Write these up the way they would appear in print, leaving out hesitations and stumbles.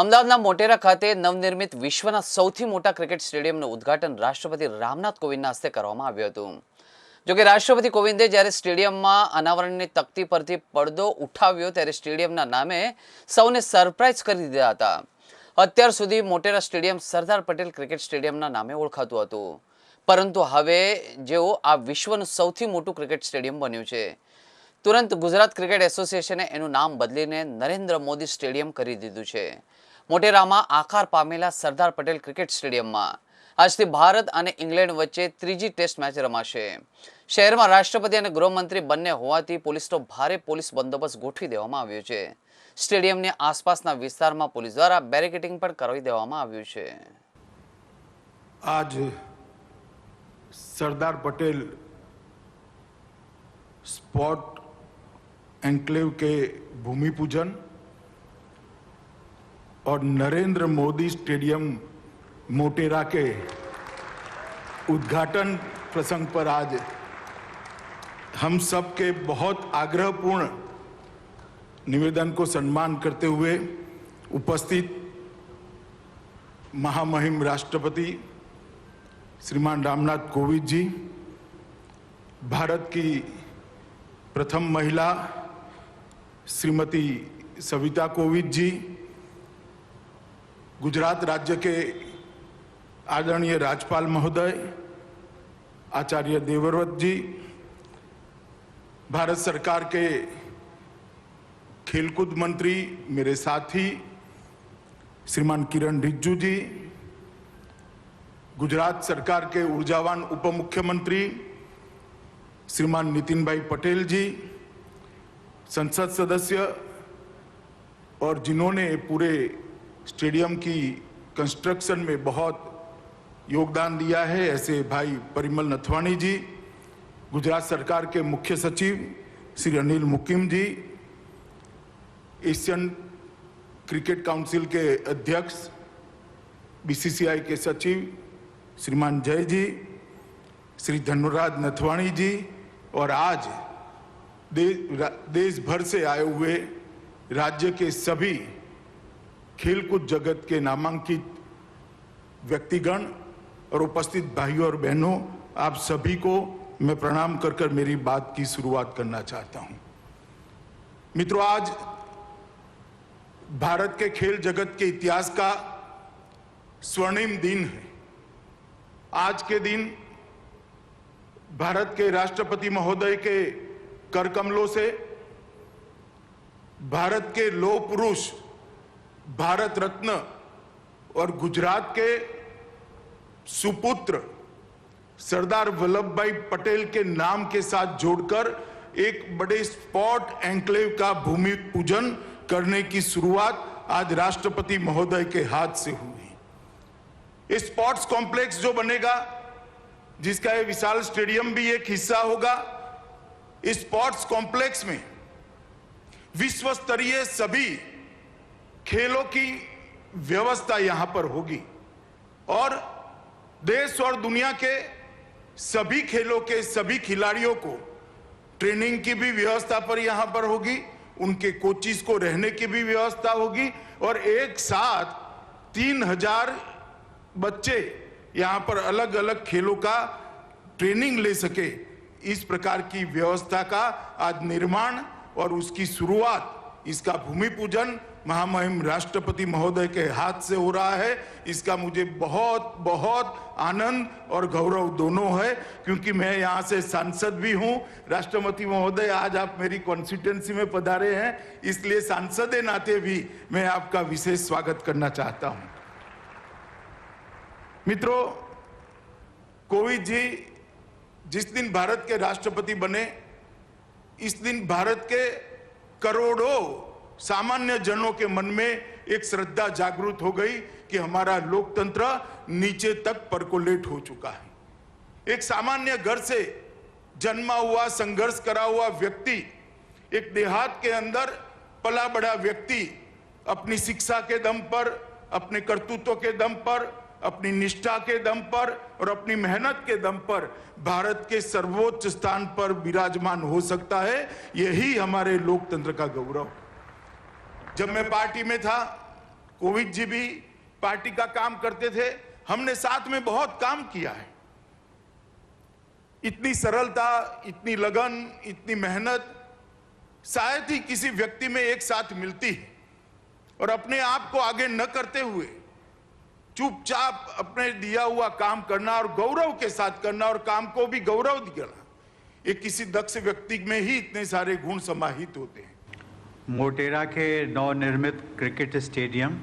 અમદાવાદના મોટેરા ખાતે નવનિર્મિત વિશ્વના સૌથી મોટા ક્રિકેટ સ્ટેડિયમનું ઉદ્ઘાટન રાષ્ટ્રપતિ રામનાથ કોવિંદના હસ્તે કરવામાં આવ્યું હતું। જો કે રાષ્ટ્રપતિ કોવિંદે જ્યારે સ્ટેડિયમમાં અનાવરણની તકતી પરથી પડદો ઉઠાવ્યો ત્યારે સ્ટેડિયમના નામે સૌને સરપ્રાઇઝ કરી દીધા હતા। અત્યાર સુધી મોટેરા સ્ટેડિયમ સરદાર પટેલ ક્રિકેટ સ્ટેડિયમના નામે ઓળખાતું હતું, પરંતુ હવે જેઓ આ વિશ્વનું સૌથી મોટું ક્રિકેટ સ્ટેડિયમ બન્યું છે, तुरंत गुजरात क्रिकेट एसोसिएशने एનું નામ બદલીને નરેન્દ્ર મોદી સ્ટેડિયમ કરી દીધું છે। મોટેરામાં આકાર પામેલા સરદાર પટેલ ક્રિકેટ સ્ટેડિયમમાં આજથી ભારત અને ઇંગ્લેન્ડ વચ્ચે ત્રીજી ટેસ્ટ મેચ રમાશે। શહેરમાં રાષ્ટ્રપતિ અને ગૃહમંત્રી બંને હોવાથી પોલીસનો ભારે પોલીસ બંદોબસ્ત ગોઠવી દેવામાં આવ્યો છે। સ્ટેડિયમની આસપાસના વિસ્તારમાં પોલીસ દ્વારા બેરિકેડિંગ પણ કરાવી દેવામાં આવ્યું છે। आज सरदार पटेल स्पोर्ट एन्क्लेव के भूमि पूजन और नरेंद्र मोदी स्टेडियम मोटेरा के उद्घाटन प्रसंग पर आज हम सब के बहुत आग्रहपूर्ण निवेदन को सम्मान करते हुए उपस्थित महामहिम राष्ट्रपति श्रीमान रामनाथ कोविंद जी, भारत की प्रथम महिला श्रीमती सविता कोविंद जी, गुजरात राज्य के आदरणीय राज्यपाल महोदय आचार्य देवव्रत जी, भारत सरकार के खेलकूद मंत्री मेरे साथी श्रीमान किरण रिजिजू जी, गुजरात सरकार के ऊर्जावान उप मुख्यमंत्री श्रीमान नितिन भाई पटेल जी, संसद सदस्य और जिन्होंने पूरे स्टेडियम की कंस्ट्रक्शन में बहुत योगदान दिया है, ऐसे भाई परिमल नथवाणी जी, गुजरात सरकार के मुख्य सचिव श्री अनिल मुकिम जी, एशियन क्रिकेट काउंसिल के अध्यक्ष बीसीसीआई के सचिव श्रीमान जय जी, श्री धनुराज नथवाणी जी और आज देश भर से आए हुए राज्य के सभी खेलकूद जगत के नामांकित व्यक्तिगण और उपस्थित भाइयों और बहनों, आप सभी को मैं प्रणाम कर कर मेरी बात की शुरुआत करना चाहता हूं। मित्रों, आज भारत के खेल जगत के इतिहास का स्वर्णिम दिन है। आज के दिन भारत के राष्ट्रपति महोदय के कर कमलों से भारत के लौह पुरुष, भारत रत्न और गुजरात के सुपुत्र सरदार वल्लभ भाई पटेल के नाम के साथ जोड़कर एक बड़े स्पोर्ट एन्क्लेव का भूमि पूजन करने की शुरुआत आज राष्ट्रपति महोदय के हाथ से हुई। इस स्पोर्ट्स कॉम्प्लेक्स जो बनेगा, जिसका ये विशाल स्टेडियम भी एक हिस्सा होगा, इस स्पोर्ट्स कॉम्प्लेक्स में विश्व स्तरीय सभी खेलों की व्यवस्था यहां पर होगी और देश और दुनिया के सभी खेलों के सभी खिलाड़ियों को ट्रेनिंग की भी व्यवस्था पर यहां पर होगी, उनके कोचिज को रहने की भी व्यवस्था होगी और एक साथ 3000 बच्चे यहां पर अलग अलग खेलों का ट्रेनिंग ले सके, इस प्रकार की व्यवस्था का आज निर्माण और उसकी शुरुआत, इसका भूमि पूजन महामहिम राष्ट्रपति महोदय के हाथ से हो रहा है। इसका मुझे बहुत बहुत आनंद और गौरव दोनों है, क्योंकि मैं यहाँ से सांसद भी हूँ। राष्ट्रपति महोदय, आज आप मेरी कॉन्स्टिट्यूएंसी में पधारे हैं, इसलिए सांसद के नाते भी मैं आपका विशेष स्वागत करना चाहता हूँ। मित्रों, कोविंद जी जिस दिन भारत के राष्ट्रपति बने, इस दिन भारत के करोड़ों सामान्य जनों के मन में एक श्रद्धा जागृत हो गई कि हमारा लोकतंत्र नीचे तक परकोलेट हो चुका है। एक सामान्य घर से जन्मा हुआ, संघर्ष करा हुआ व्यक्ति, एक देहात के अंदर पला बड़ा व्यक्ति अपनी शिक्षा के दम पर, अपने कर्तृत्व के दम पर, अपनी निष्ठा के दम पर और अपनी मेहनत के दम पर भारत के सर्वोच्च स्थान पर विराजमान हो सकता है। यही हमारे लोकतंत्र का गौरव। जब मैं पार्टी में था, कोविंद जी भी पार्टी का काम करते थे, हमने साथ में बहुत काम किया है। इतनी सरलता, इतनी लगन, इतनी मेहनत शायद ही किसी व्यक्ति में एक साथ मिलती है। और अपने आप को आगे न करते हुए चुपचाप अपने दिया हुआ काम करना और गौरव के साथ करना और काम को भी गौरव देना, ये किसी दक्ष व्यक्ति में ही इतने सारे गुण समाहित होते हैं। मोटेरा के नवनिर्मित क्रिकेट स्टेडियम,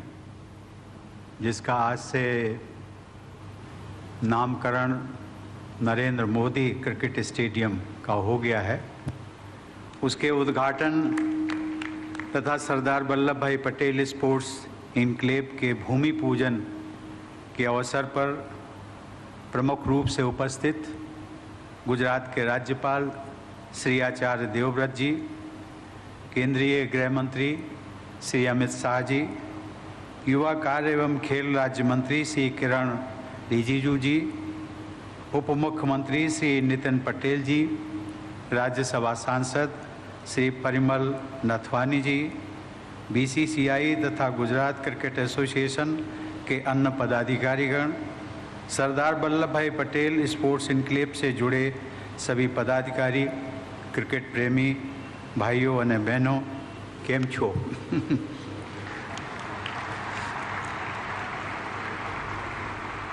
जिसका आज से नामकरण नरेंद्र मोदी क्रिकेट स्टेडियम का हो गया है, उसके उद्घाटन तथा सरदार वल्लभ भाई पटेल स्पोर्ट्स इनक्लेव के भूमि पूजन के अवसर पर प्रमुख रूप से उपस्थित गुजरात के राज्यपाल श्री आचार्य देवव्रत जी, केंद्रीय गृह मंत्री श्री अमित शाह जी, युवा कार्य एवं खेल राज्य मंत्री श्री किरण रिजिजू जी, उप मुख्यमंत्री श्री नितिन पटेल जी, राज्यसभा सांसद श्री परिमल नथवानी जी, बीसीसीआई तथा गुजरात क्रिकेट एसोसिएशन के अन्य पदाधिकारीगण, सरदार वल्लभ भाई पटेल स्पोर्ट्स इनक्लेव से जुड़े सभी पदाधिकारी, क्रिकेट प्रेमी भाइयों और बहनों, केम छो।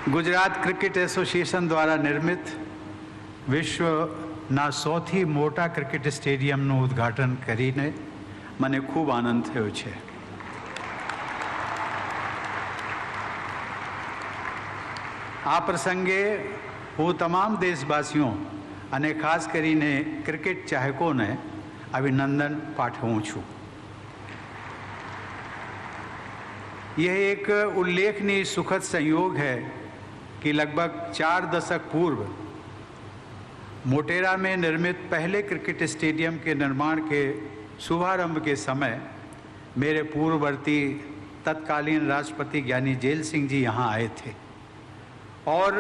गुजरात क्रिकेट एसोसिएशन द्वारा निर्मित વિશ્વના સૌથી મોટા ક્રિકેટ સ્ટેડિયમનું ઉદ્ઘાટન કરીને મને ખૂબ આનંદ થયો છે। આ પ્રસંગે હું તમામ દેશવાસીઓ અને ખાસ કરીને ક્રિકેટ ચાહકોને અભિનંદન પાઠવું છું। यह एक उल्लेखनीय सुखद संयोग है कि लगभग 4 दशक पूर्व मोटेरा में निर्मित पहले क्रिकेट स्टेडियम के निर्माण के शुभारंभ के समय मेरे पूर्ववर्ती तत्कालीन राष्ट्रपति ज्ञानी जेल सिंह जी यहाँ आए थे और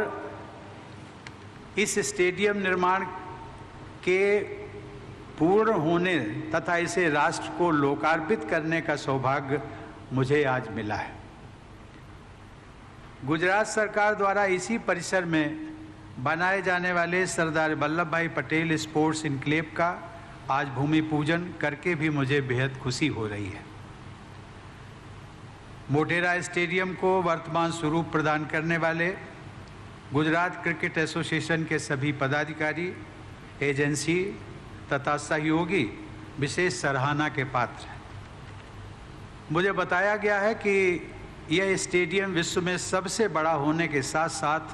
इस स्टेडियम निर्माण के पूर्ण होने तथा इसे राष्ट्र को लोकार्पित करने का सौभाग्य मुझे आज मिला है। गुजरात सरकार द्वारा इसी परिसर में बनाए जाने वाले सरदार वल्लभ भाई पटेल स्पोर्ट्स इनक्लेव का आज भूमि पूजन करके भी मुझे बेहद खुशी हो रही है। मोटेरा स्टेडियम को वर्तमान स्वरूप प्रदान करने वाले गुजरात क्रिकेट एसोसिएशन के सभी पदाधिकारी, एजेंसी तथा सहयोगी विशेष सराहना के पात्र हैं। मुझे बताया गया है कि यह स्टेडियम विश्व में सबसे बड़ा होने के साथ साथ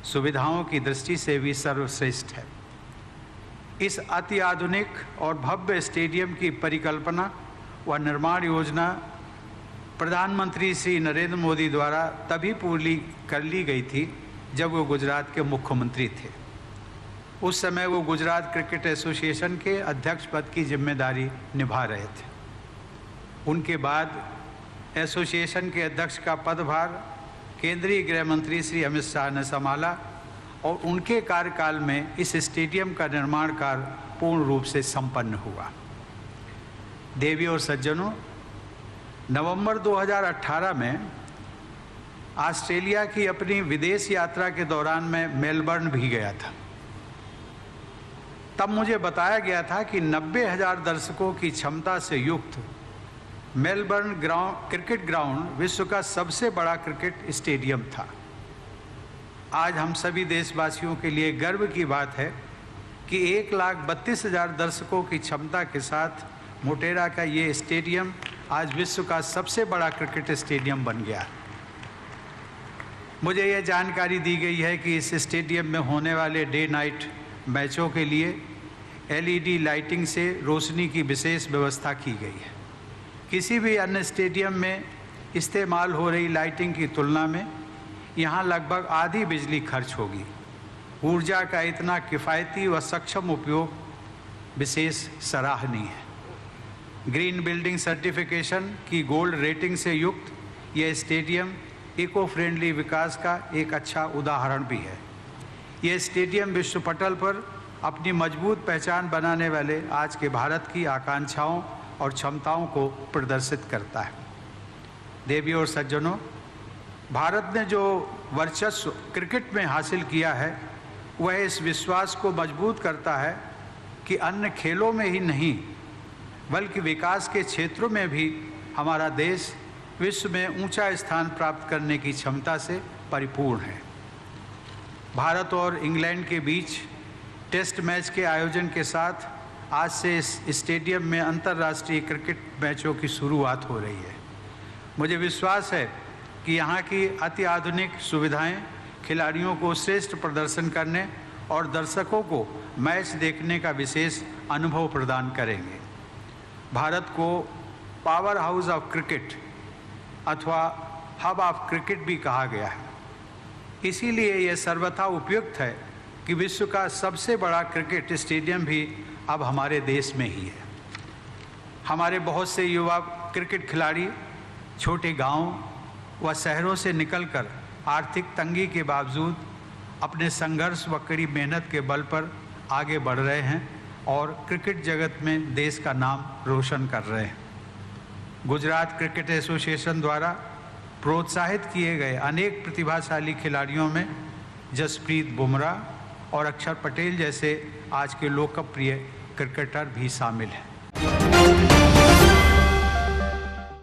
सुविधाओं की दृष्टि से भी सर्वश्रेष्ठ है। इस अति आधुनिक और भव्य स्टेडियम की परिकल्पना व निर्माण योजना प्रधानमंत्री श्री नरेंद्र मोदी द्वारा तभी पूरी कर ली गई थी जब वो गुजरात के मुख्यमंत्री थे। उस समय वो गुजरात क्रिकेट एसोसिएशन के अध्यक्ष पद की जिम्मेदारी निभा रहे थे। उनके बाद एसोसिएशन के अध्यक्ष का पदभार केंद्रीय गृह मंत्री श्री अमित शाह ने संभाला और उनके कार्यकाल में इस स्टेडियम का निर्माण कार्य पूर्ण रूप से संपन्न हुआ। देवी और सज्जनों, नवंबर 2018 में ऑस्ट्रेलिया की अपनी विदेश यात्रा के दौरान मैं मेलबर्न भी गया था। तब मुझे बताया गया था कि 90,000 दर्शकों की क्षमता से युक्त मेलबर्न क्रिकेट ग्राउंड विश्व का सबसे बड़ा क्रिकेट स्टेडियम था। आज हम सभी देशवासियों के लिए गर्व की बात है कि 1,32,000 दर्शकों की क्षमता के साथ मोटेरा का ये स्टेडियम आज विश्व का सबसे बड़ा क्रिकेट स्टेडियम बन गया। मुझे यह जानकारी दी गई है कि इस स्टेडियम में होने वाले डे नाइट मैचों के लिए LED लाइटिंग से रोशनी की विशेष व्यवस्था की गई है। किसी भी अन्य स्टेडियम में इस्तेमाल हो रही लाइटिंग की तुलना में यहाँ लगभग आधी बिजली खर्च होगी। ऊर्जा का इतना किफ़ायती व सक्षम उपयोग विशेष सराहनीय है। ग्रीन बिल्डिंग सर्टिफिकेशन की गोल्ड रेटिंग से युक्त यह स्टेडियम इको फ्रेंडली विकास का एक अच्छा उदाहरण भी है। यह स्टेडियम विश्व पटल पर अपनी मजबूत पहचान बनाने वाले आज के भारत की आकांक्षाओं और क्षमताओं को प्रदर्शित करता है। देवियों और सज्जनों, भारत ने जो वर्चस्व क्रिकेट में हासिल किया है वह इस विश्वास को मजबूत करता है कि अन्य खेलों में ही नहीं बल्कि विकास के क्षेत्रों में भी हमारा देश विश्व में ऊंचा स्थान प्राप्त करने की क्षमता से परिपूर्ण है। भारत और इंग्लैंड के बीच टेस्ट मैच के आयोजन के साथ आज से इस स्टेडियम में अंतर्राष्ट्रीय क्रिकेट मैचों की शुरुआत हो रही है। मुझे विश्वास है कि यहाँ की अति आधुनिक सुविधाएं खिलाड़ियों को श्रेष्ठ प्रदर्शन करने और दर्शकों को मैच देखने का विशेष अनुभव प्रदान करेंगे। भारत को पावर हाउस ऑफ क्रिकेट अथवा हब ऑफ क्रिकेट भी कहा गया है। इसीलिए यह सर्वथा उपयुक्त है कि विश्व का सबसे बड़ा क्रिकेट स्टेडियम भी अब हमारे देश में ही है। हमारे बहुत से युवा क्रिकेट खिलाड़ी छोटे गांव व शहरों से निकलकर आर्थिक तंगी के बावजूद अपने संघर्ष व कड़ी मेहनत के बल पर आगे बढ़ रहे हैं और क्रिकेट जगत में देश का नाम रोशन कर रहे हैं। गुजरात क्रिकेट एसोसिएशन द्वारा प्रोत्साहित किए गए अनेक प्रतिभाशाली खिलाड़ियों में जसप्रीत बुमराह और अक्षर पटेल जैसे आज के लोकप्रिय क्रिकेटर भी शामिल हैं।